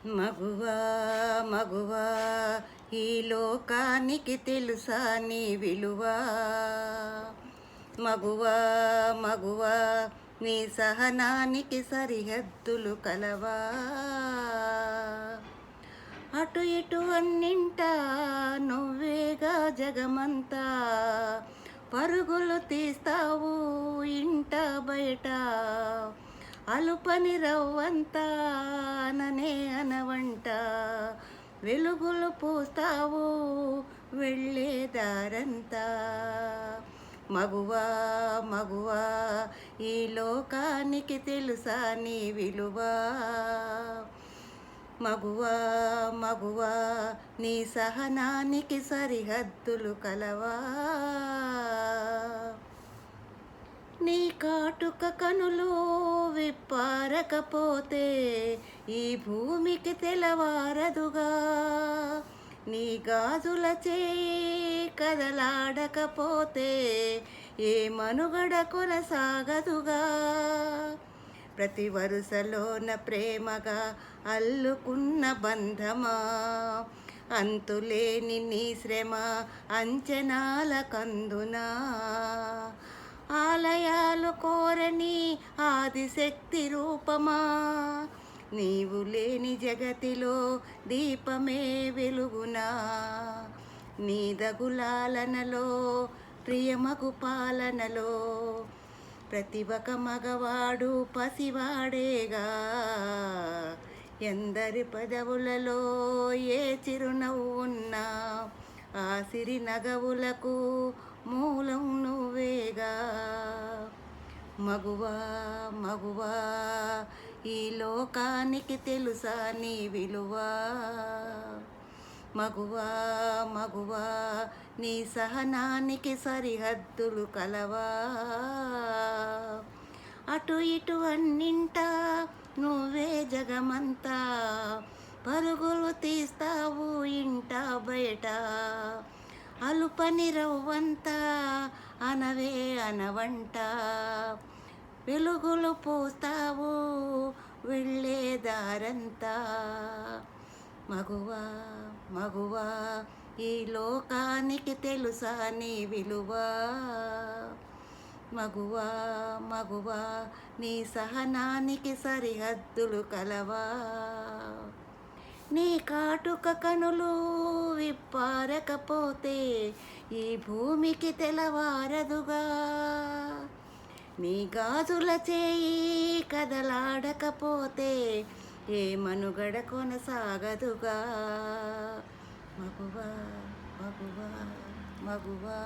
మగువా మగువా ఈ లోకానికి తెలుసా నీ విలువా. మగువా మగువా నీ సహనానికి సరిహద్దులు కలవా. అటు ఇటు అన్నింటా నువ్వేగా జగమంతా, పరుగులు తీస్తావు ఇంట బయట. అలుపని రవ్వంతా అననే అనవంట, వెలుగులు పూస్తావు వెళ్ళే దారంతా. మగువా మగువా ఈ లోకానికి తెలుసా నీ విలువా. మగువా మగువా నీ సహనానికి సరిహద్దులు కలవా. నీ కాటుక కనులు విప్పారకపోతే ఈ భూమికి తెలవారదుగా. నీ గాజుల చేయి కదలాడకపోతే ఏ మనుగడ కొనసాగదుగా. ప్రతి వరుసలోన ప్రేమగా అల్లుకున్న బంధమా, అంతులేని నీ శ్రమ అంచనాల కందునా. ఆలయాలు కోరని ఆదిశక్తి రూపమా, నీవు లేని జగతిలో దీపమే వెలుగునా. నీ దగులాలనలో ప్రియమగు పాలనలో ప్రతి ఒక్క మగవాడు పసివాడేగా. ఎందరి పదవులలో ఏ చిరునవ్వు ఉన్నా ఆ సిరి నగవులకు మూలం నువ్వేగా. మగువా మగువా ఈ లోకానికి తెలుసా నీ విలువా. మగువా మగువా నీ సహనానికి సరిహద్దులు కలవా. అటు ఇటు అన్నింటా నువ్వే జగమంతా, పరుగులు తీస్తావు ఇంట బయట. అలుపని రవ్వంతా అనవే అనవంట, వెలుగులు పూస్తావు వెళ్ళే దారంతా. మగువా మగువా ఈ లోకానికి తెలుసా నీ విలువా. మగువా మగువా నీ సహనానికి సరిహద్దులు కలవా. నీ కాటుక కనులు విప్పారకపోతే ఈ భూమికి తెలవారదుగా. నీ గాజుల చేయి కదలాడకపోతే ఏ మనుగడ కొనసాగదుగా. మగువా మగువా మగువా.